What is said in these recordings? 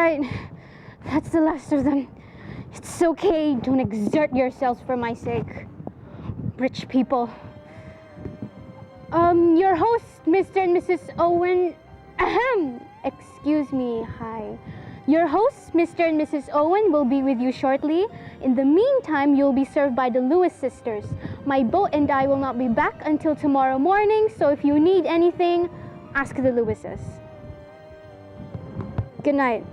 right. That's the last of them. It's okay. Don't exert yourselves for my sake. Rich people. Your hosts, Mr. and Mrs. Owen. Ahem. Excuse me. Hi. Your hosts, Mr. and Mrs. Owen, will be with you shortly. In the meantime, you'll be served by the Lewis sisters. My boat and I will not be back until tomorrow morning, so if you need anything, ask the Lewises. Good night.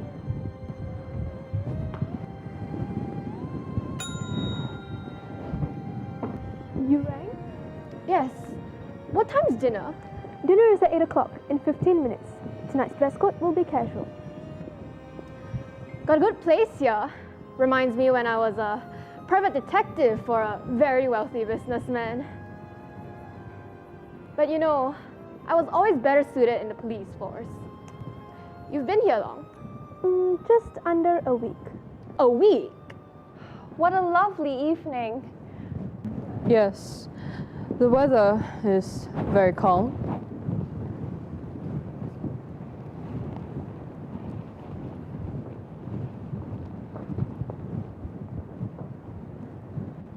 You rang? Yes. What time's dinner? Dinner is at 8 o'clock in 15 minutes. Tonight's dress code will be casual. Got a good place here. Reminds me when I was a private detective for a very wealthy businessman. But you know, I was always better suited in the police force. You've been here long? Just under a week. A week? What a lovely evening. Yes, the weather is very calm.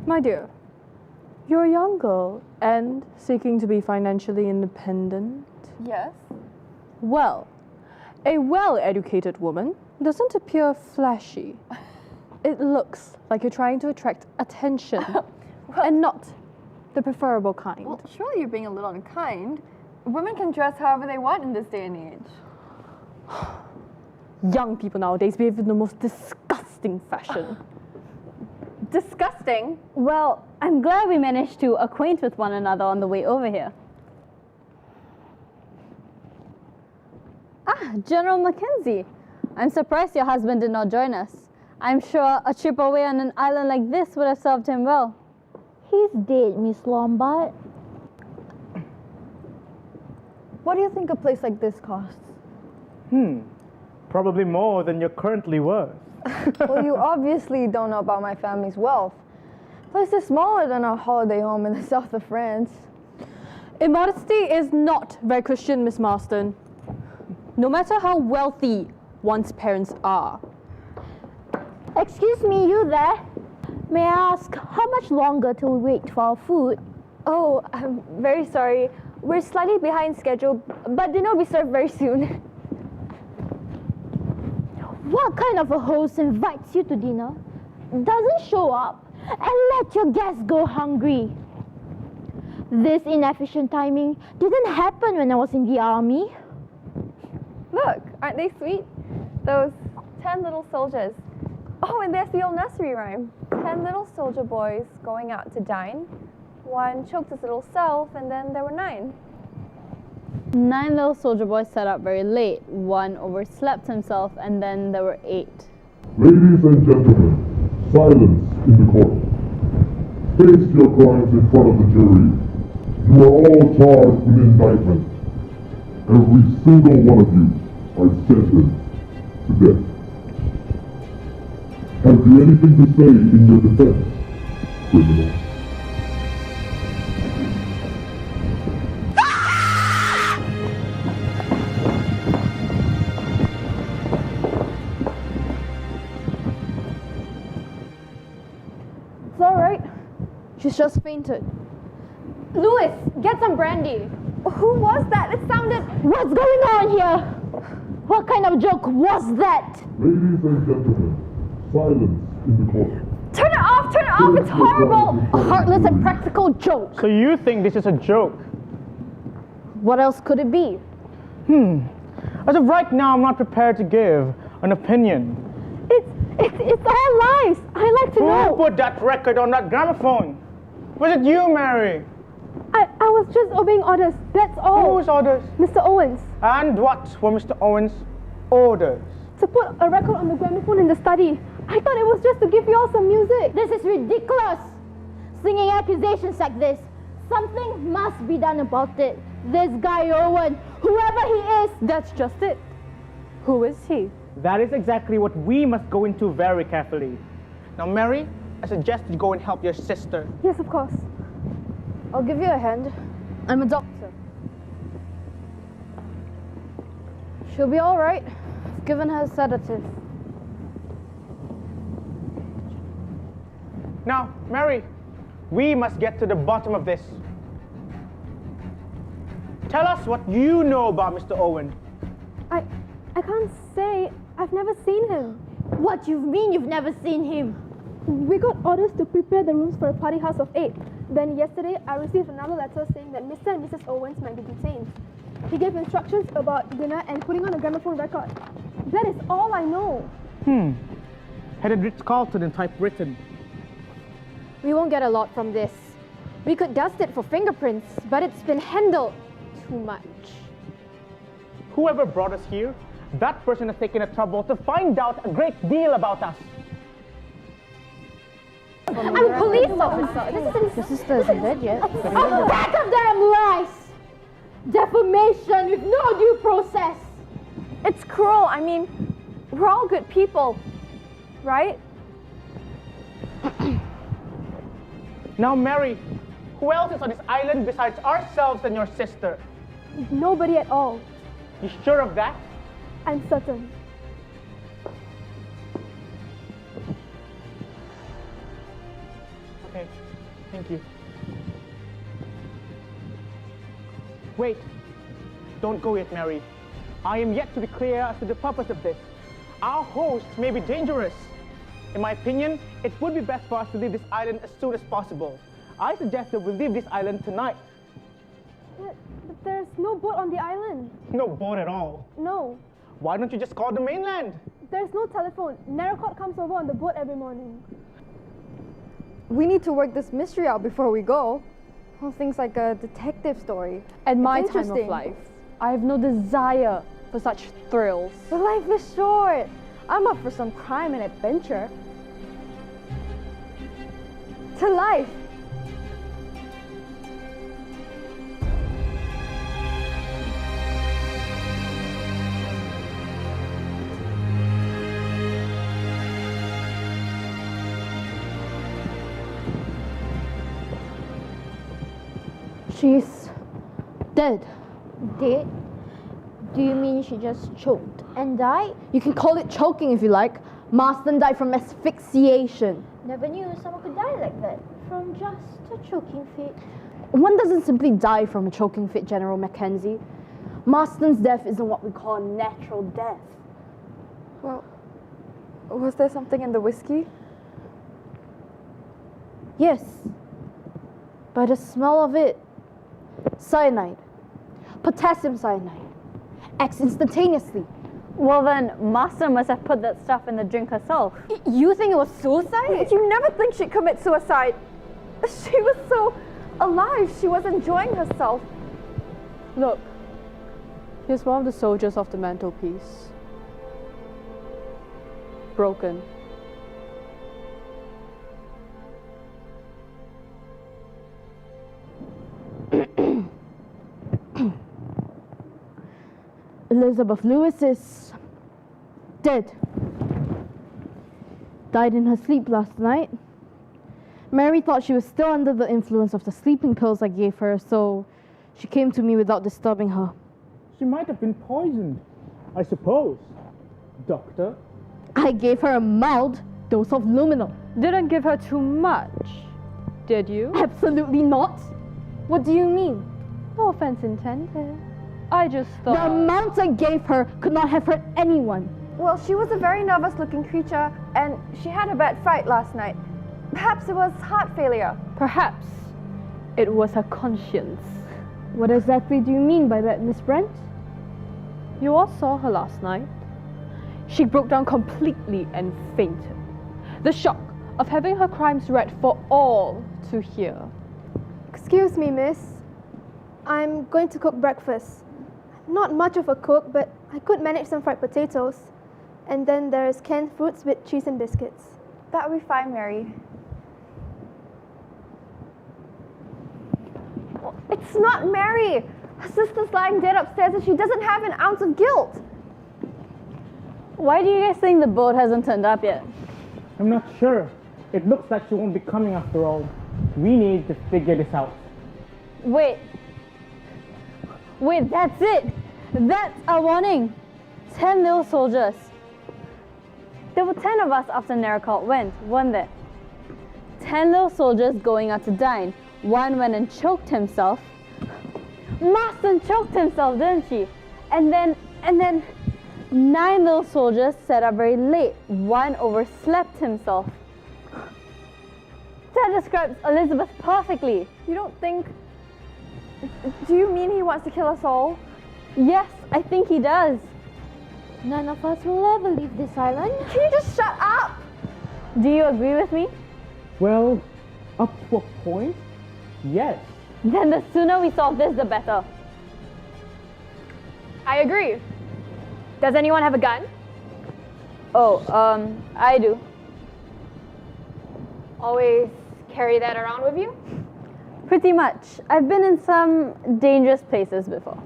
My dear, you're a young girl and seeking to be financially independent. Yes? Well, a well-educated woman doesn't appear flashy. It looks like you're trying to attract attention and not the preferable kind. Well, surely you're being a little unkind. Women can dress however they want in this day and age. Young people nowadays behave in the most disgusting fashion. Disgusting. Well, I'm glad we managed to acquaint with one another on the way over here. Ah, General Mackenzie. I'm surprised your husband did not join us. I'm sure a trip away on an island like this would have served him well. He's dead, Miss Lombard. What do you think a place like this costs? Probably more than you're currently worth. Well, you obviously don't know about my family's wealth. The place is smaller than our holiday home in the south of France. Immodesty is not very Christian, Miss Marston. No matter how wealthy one's parents are. Excuse me, you there? May I ask, how much longer till we wait for our food? Oh, I'm very sorry. We're slightly behind schedule, but dinner will be served very soon. What kind of a host invites you to dinner, doesn't show up, and let your guests go hungry? This inefficient timing didn't happen when I was in the army. Look, aren't they sweet? Those 10 little soldiers. Oh, and there's the old nursery rhyme. 10 little soldier boys going out to dine. One choked his little self, and then there were 9. 9 little soldier boys sat up very late. One overslept himself, and then there were 8. Ladies and gentlemen, silence in the court. Face your crimes in front of the jury. You are all charged with indictment. Every single one of you are sentenced to death. Have you anything to say in your defense, criminal? It's all right. She's just fainted. Louis, get some brandy. Who was that? It sounded... What's going on here? What kind of joke was that? Ladies and gentlemen, silence in the court. Turn it off! Turn it off! It's horrible! A heartless and practical joke. So you think this is a joke? What else could it be? As of right now, I'm not prepared to give an opinion. It's all lies! I like to Who know! put that record on that gramophone? Was it you, Mary? I was just obeying orders, that's all. Whose orders? Mr. Owens, And what were Mr. Owen's orders? to put a record on the gramophone in the study. I thought it was just to give you all some music. This is ridiculous. Singing accusations like this. Something must be done about it. This guy Owen, whoever he is. That's just it. Who is he? That is exactly what we must go into very carefully. Now, Mary, I suggest you go and help your sister. Yes, of course. I'll give you a hand. I'm a doctor. She'll be all right. I've given her a sedative. Now, Mary, we must get to the bottom of this. Tell us what you know about Mr. Owen. I can't say. I've never seen him. What you mean you've never seen him? We got orders to prepare the rooms for a party house of 8. Then yesterday, I received another letter saying that Mr. and Mrs. Owens might be detained. He gave instructions about dinner and putting on a gramophone record. That is all I know. Headed Ritz-Carlton in typewritten. We won't get a lot from this. We could dust it for fingerprints, but it's been handled too much. Whoever brought us here, that person has taken the trouble to find out a great deal about us. I'm a police officer. Your sister isn't dead yet. A pack of damn lies! Defamation with no due process! It's cruel. I mean, we're all good people, right? Now, Mary, who else is on this island besides ourselves and your sister? Nobody at all. You sure of that? I'm certain. Okay, thank you. Wait, don't go yet, Mary. I am yet to be clear as to the purpose of this. Our host may be dangerous. In my opinion, it would be best for us to leave this island as soon as possible. I suggest that we leave this island tonight. But there's no boat on the island. No boat at all. No. Why don't you just call the mainland? There's no telephone. Narracott comes over on the boat every morning. We need to work this mystery out before we go. Well, things like a detective story. At my It's time of interesting. life, I have no desire for such thrills. But life is short. I'm up for some crime and adventure. To life. She's dead. Dead? Do you mean she just choked and died? You can call it choking if you like. Marston died from asphyxiation. Never knew someone could die like that from just a choking fit. One doesn't simply die from a choking fit, General Mackenzie. Marston's death isn't what we call a natural death. Well, was there something in the whiskey? Yes. By the smell of it, cyanide, potassium cyanide, acts instantaneously. Well then, Master must have put that stuff in the drink herself. You think it was suicide? You never think she'd commit suicide. She was so alive. She was enjoying herself. Look, here's one of the soldiers of the mantelpiece. Broken. Elizabeth Lewis is dead. Died in her sleep last night. Mary thought she was still under the influence of the sleeping pills I gave her, so she came to me without disturbing her. She might have been poisoned, I suppose. Doctor? I gave her a mild dose of luminol. Didn't give her too much, did you? Absolutely not. What do you mean? No offense intended. I just thought... The amount I gave her could not have hurt anyone. Well, she was a very nervous-looking creature, and she had a bad fright last night. Perhaps it was heart failure. Perhaps it was her conscience. What exactly do you mean by that, Miss Brent? You all saw her last night. She broke down completely and fainted. The shock of having her crimes read for all to hear. Excuse me, miss. I'm going to cook breakfast. Not much of a cook, but I could manage some fried potatoes. And then there's canned fruits with cheese and biscuits. That would be fine, Mary. It's not Mary. Her sister's lying dead upstairs and she doesn't have an ounce of guilt. Why do you guys think the boat hasn't turned up yet? I'm not sure. It looks like she won't be coming after all. We need to figure this out. Wait, that's it. That's our warning. 10 little soldiers. There were 10 of us after Narracott went, weren't there? 10 little soldiers going out to dine. One went and choked himself. Marston choked himself, didn't she? And then 9 little soldiers sat up very late. One overslept himself. That describes Elizabeth perfectly. You don't think... Do you mean he wants to kill us all? Yes, I think he does. None of us will ever leave this island. Can you just shut up? Do you agree with me? Well, up to a point, yes. Then the sooner we solve this, the better. I agree. Does anyone have a gun? Oh, I do. Always carry that around with you? Pretty much. I've been in some dangerous places before.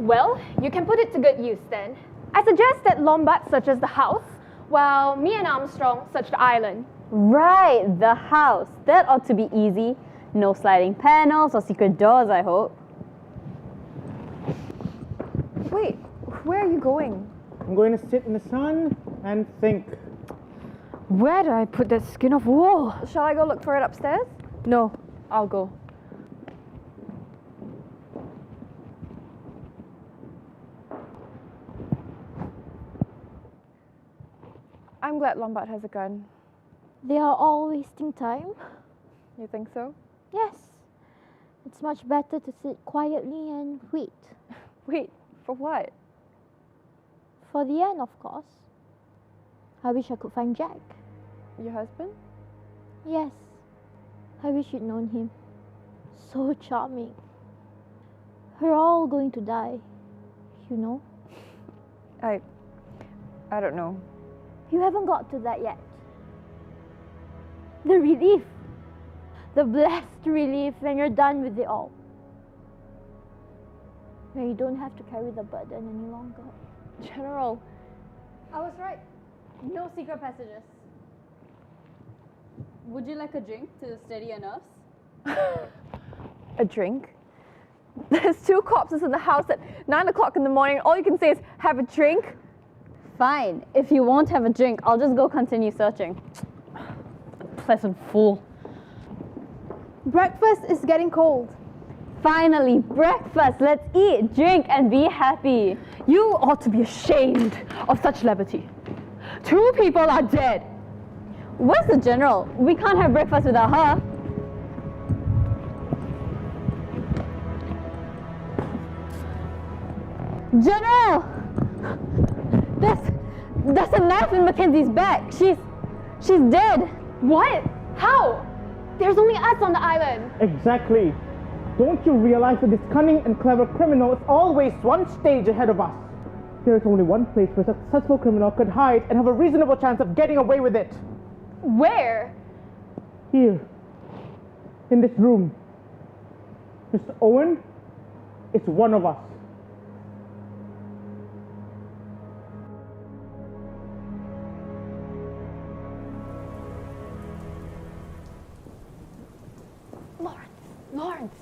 Well, you can put it to good use then. I suggest that Lombard searches the house, while me and Armstrong search the island. Right, the house. That ought to be easy. No sliding panels or secret doors, I hope. Wait, where are you going? I'm going to sit in the sun and think. Where do I put that skin of wool? Shall I go look for it upstairs? No, I'll go. I'm glad Lombard has a gun. They are all wasting time. You think so? Yes. It's much better to sit quietly and wait. Wait, for what? For the end, of course. I wish I could find Jack. Your husband? Yes. I wish you'd known him. So charming. We're all going to die, you know. I don't know. You haven't got to that yet. The relief. The blessed relief when you're done with it all. When you don't have to carry the burden any longer. General, I was right. No secret passages. Would you like a drink to steady your nerves? a drink? There's 2 corpses in the house at 9 o'clock in the morning. All you can say is, have a drink? Fine. If you won't have a drink, I'll just go continue searching. Pleasant fool. Breakfast is getting cold. Finally, breakfast. Let's eat, drink, and be happy. You ought to be ashamed of such levity. 2 people are dead. Where's the general? We can't have breakfast without her. General! There's a knife in Mackenzie's back. She's dead. What? How? There's only us on the island. Exactly. Don't you realize that this cunning and clever criminal is always one stage ahead of us? There is only one place where a successful criminal could hide and have a reasonable chance of getting away with it. Where? Here. In this room. Mr. Owen is one of us. Lawrence.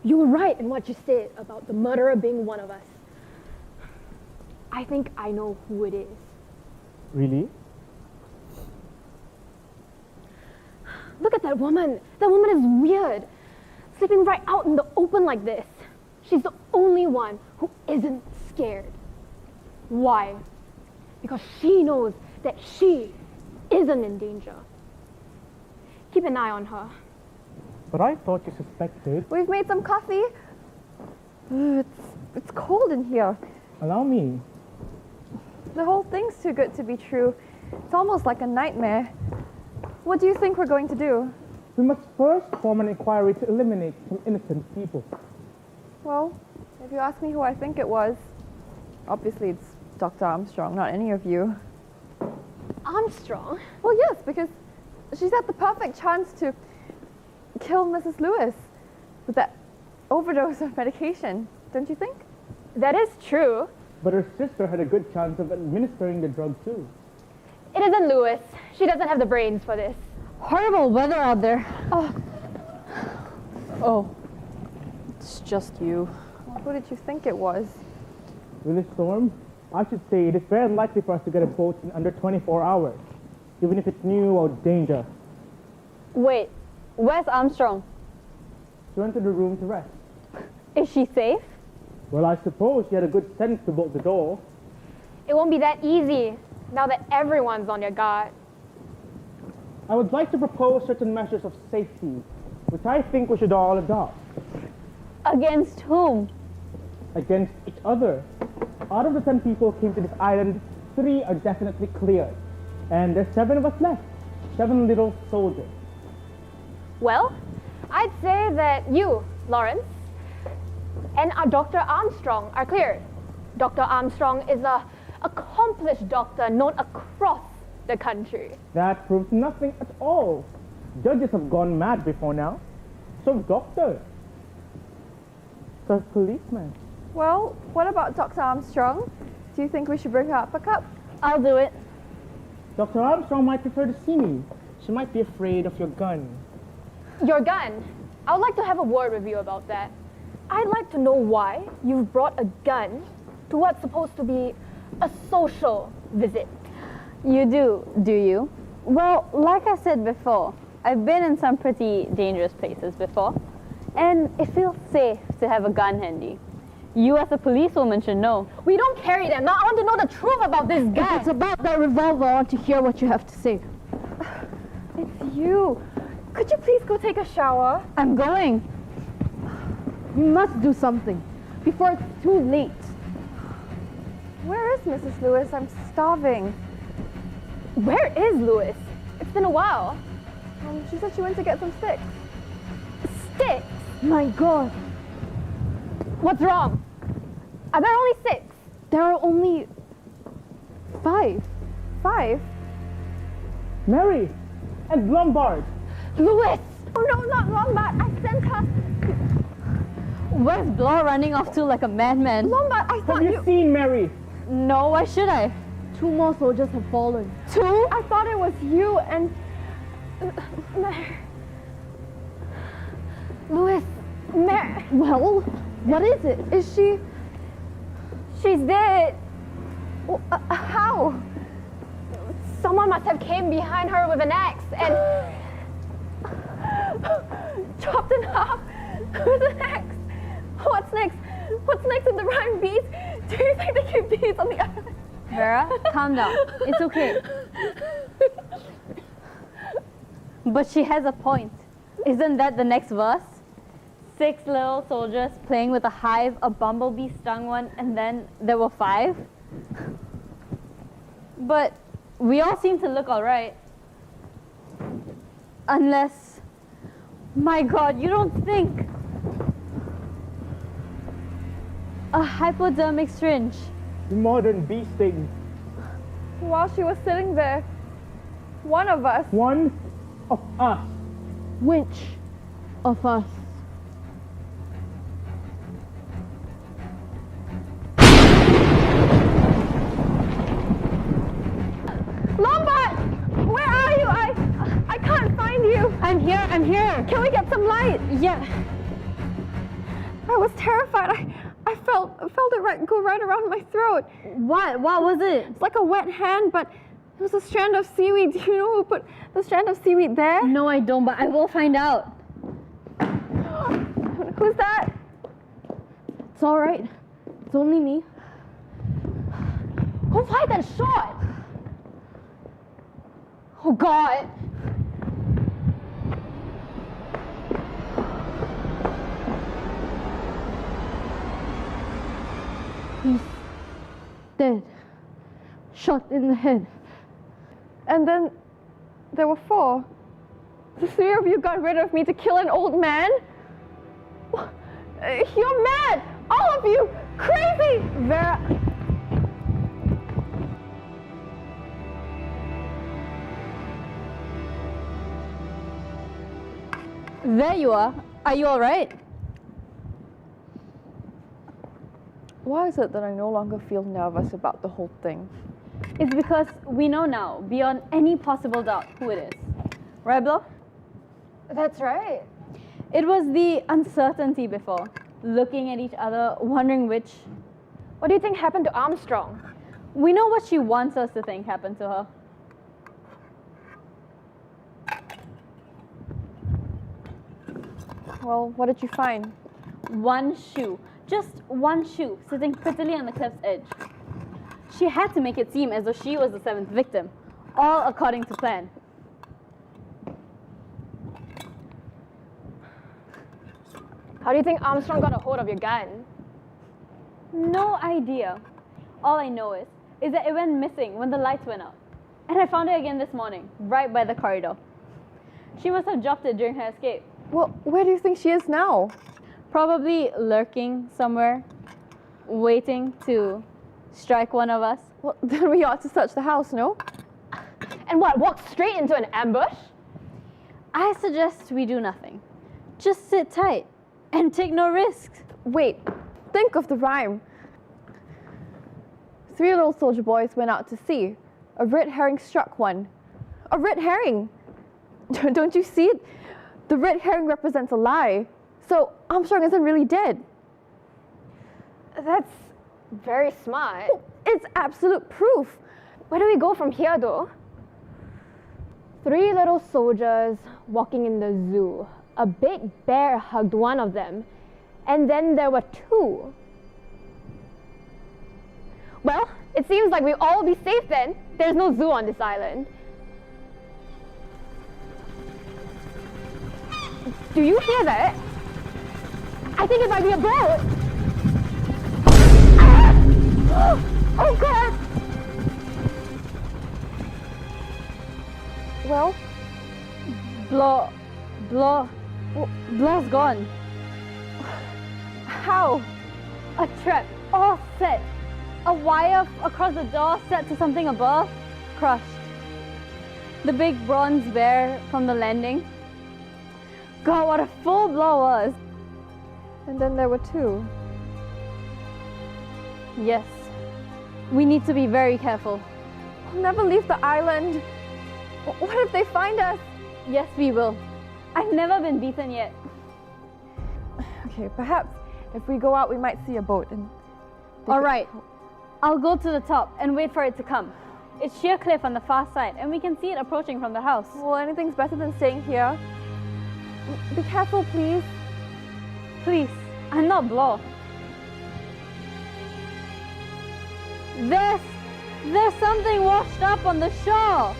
You were right in what you said about the murderer being one of us. I think I know who it is. Really? Look at that woman. That woman is weird. Sleeping right out in the open like this. She's the only one who isn't scared. Why? Because she knows that she isn't in danger. Keep an eye on her. But I thought you suspected. We've made some coffee. It's cold in here. Allow me. The whole thing's too good to be true. It's almost like a nightmare. What do you think we're going to do? We must first form an inquiry to eliminate some innocent people. Well, if you ask me who I think it was, obviously it's Dr. Armstrong, not any of you. Armstrong? Well, yes, because she's had the perfect chance to kill Mrs. Lewis with that overdose of medication, don't you think? That is true. But her sister had a good chance of administering the drug too. It isn't Lewis. She doesn't have the brains for this. Horrible weather out there. Oh, it's just you. Well, who did you think it was? With this storm, I should say it is very unlikely for us to get a boat in under 24 hours. even if it's new or danger. Wait, where's Armstrong? She went to the room to rest. Is she safe? Well, I suppose she had a good sense to bolt the door. It won't be that easy now that everyone's on their guard. I would like to propose certain measures of safety, which I think we should all adopt. Against whom? Against each other. Out of the 10 people who came to this island, 3 are definitely cleared. And there's 7 of us left. 7 little soldiers. Well, I'd say that you, Lawrence, and our Dr. Armstrong are cleared. Dr. Armstrong is an accomplished doctor known across the country. That proves nothing at all. Judges have gone mad before now. So have doctors. So have policemen. Well, what about Dr. Armstrong? Do you think we should bring her up a cup? I'll do it. Dr. Armstrong might prefer to see me. She might be afraid of your gun. Your gun. I would like to have a word with you about that. I'd like to know why you've brought a gun to what's supposed to be a social visit. You do you? Well, like I said before, I've been in some pretty dangerous places before, and it feels safe to have a gun handy. You as a policewoman should know. We don't carry them. Now I want to know the truth about this gun. If it's about that revolver, I want to hear what you have to say. It's you. Could you please go take a shower? I'm going. You must do something before it's too late. Where is Mrs. Lewis? I'm starving. Where is Louis? It's been a while. She said she went to get some sticks. Sticks? My God, What's wrong? Are there only 6? there are only 5. 5? Mary and Lombard. Louis! Oh no, not Lombard. I sent her. Where's Blaw running off to like a madman? Lombard, I thought Have you seen Mary? No, why should I? 2 more soldiers have fallen. 2? I thought it was you and. Louis! Well, what is it? Is she? She's dead! How? Someone must have came behind her with an axe and Chopped in half with an axe. What's next? What's next in the rhyme beats? Do you think they keep beats on the island? Vera, calm down. It's okay. But she has a point. Isn't that the next verse? 6 little soldiers playing with a hive, a bumblebee stung one, and then there were 5? But we all seem to look alright. Unless, my God, you don't think a hypodermic syringe. The modern bee sting. While she was sitting there, one of us. One of us. Which of us? Lombard! Where are you? I can't find you. I'm here. Can we get some light? Yeah. I was terrified. I felt it go right around my throat. What was it? It's like a wet hand, but it was a strand of seaweed. Do you know who put the strand of seaweed there? No, I don't, but I will find out. Who's that? It's all right. It's only me. who fired that shot? Oh God! He's dead. Shot in the head. And then there were 4. The 3 of you got rid of me to kill an old man? You're mad! All of you! Crazy! Vera. There you are. Are you all right? Why is it that I no longer feel nervous about the whole thing? It's because we know now, beyond any possible doubt, who it is. Right, Blo? That's right. It was the uncertainty before, looking at each other, wondering which. What do you think happened to Armstrong? We know what she wants us to think happened to her. Well, what did you find? One shoe, just one shoe, sitting prettily on the cliff's edge. She had to make it seem as though she was the seventh victim, all according to plan. How do you think Armstrong got a hold of your gun? No idea. All I know is that it went missing when the lights went out. And I found it again this morning, right by the corridor. She must have dropped it during her escape. Well, where do you think she is now? Probably lurking somewhere, waiting to strike one of us. Well, then we ought to search the house, no? And what, walk straight into an ambush? I suggest we do nothing. Just sit tight and take no risks. Wait, think of the rhyme. 3 little soldier boys went out to sea. A red herring struck one. A red herring! Don't you see it? The red herring represents a lie. So Armstrong isn't really dead. That's very smart. It's absolute proof. Where do we go from here, though? 3 little soldiers walking in the zoo. A big bear hugged one of them. And then there were 2. Well, it seems like we'll all be safe then. There's no zoo on this island. Do you hear that? I think it might be a boat. Ah! Oh God! Well, Blaw's gone. how? A trap, all set. A wire across the door set to something above, crushed. The big bronze bear from the landing. God, what a full blow was. And then there were 2. Yes, we need to be very careful. We'll never leave the island. What if they find us? Yes, we will. I've never been beaten yet. Okay, perhaps if we go out, we might see a boat. And All right, I'll go to the top and wait for it to come. It's sheer cliff on the far side, and we can see it approaching from the house. Well, anything's better than staying here. Be careful, please. Please, I'm not Blaw. There's something washed up on the shore.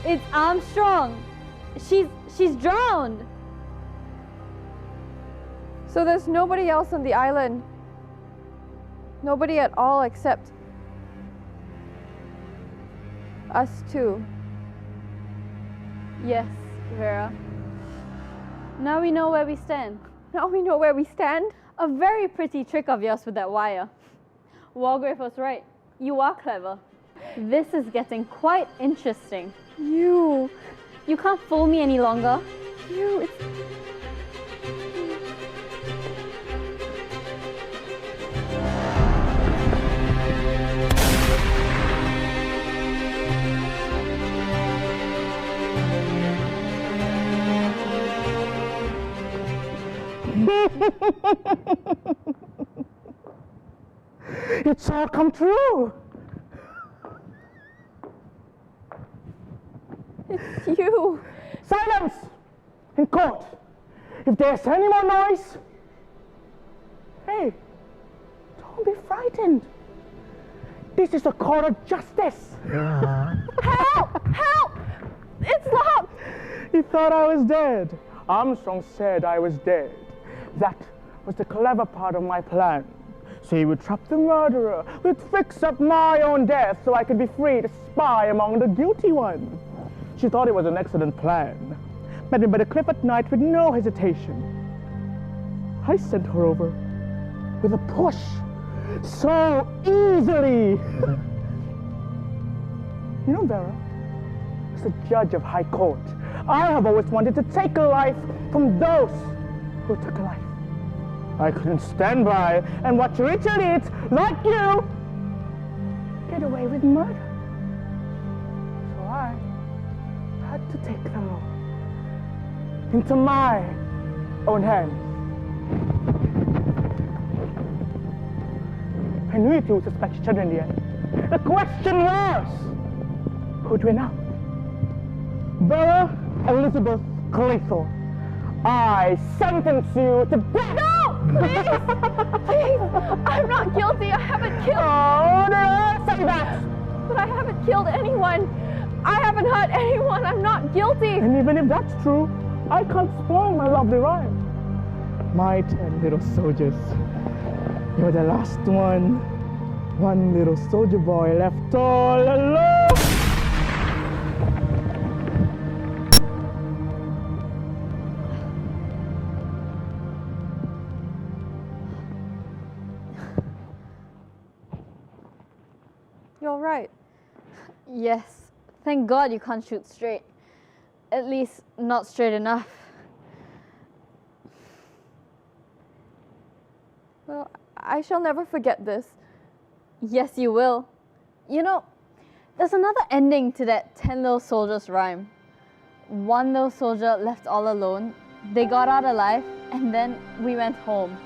It's Armstrong. She's drowned. So there's nobody else on the island. Nobody at all except us 2. Yes, Vera. Now we know where we stand. Now we know where we stand. A very pretty trick of yours with that wire. Walgrave was right. You are clever. This is getting quite interesting. You can't fool me any longer. it's... It's all come true. It's you. Silence! In court. If there's any more noise, hey, don't be frightened. This is a court of justice. Help! Help! It's locked. He thought I was dead. Armstrong said I was dead. That was the clever part of my plan. So he would trap the murderer, would fix up my own death so I could be free to spy among the guilty ones. She thought it was an excellent plan. Met me by the cliff at night with no hesitation. I sent her over with a push, so easily. You know, Vera, as a judge of high court, I have always wanted to take a life from those who took a life. I couldn't stand by and watch rich elites like you get away with murder. So I had to take the law into my own hands. I knew you two would suspect each other in the end. The question was, who'd win out? Vera Elizabeth Claythorne, I sentence you to death! No! Please! I'm not guilty. I haven't killed. Oh, did I say that? But I haven't killed anyone. I haven't hurt anyone. I'm not guilty. And even if that's true, I can't spoil my lovely rhyme. My 10 little soldiers, you're the last one. One little soldier boy left all alone. You're right. Yes. Thank God you can't shoot straight. At least, not straight enough. Well, I shall never forget this. Yes, you will. You know, there's another ending to that 10 little soldiers rhyme. One little soldier left all alone. They got out alive, and then we went home.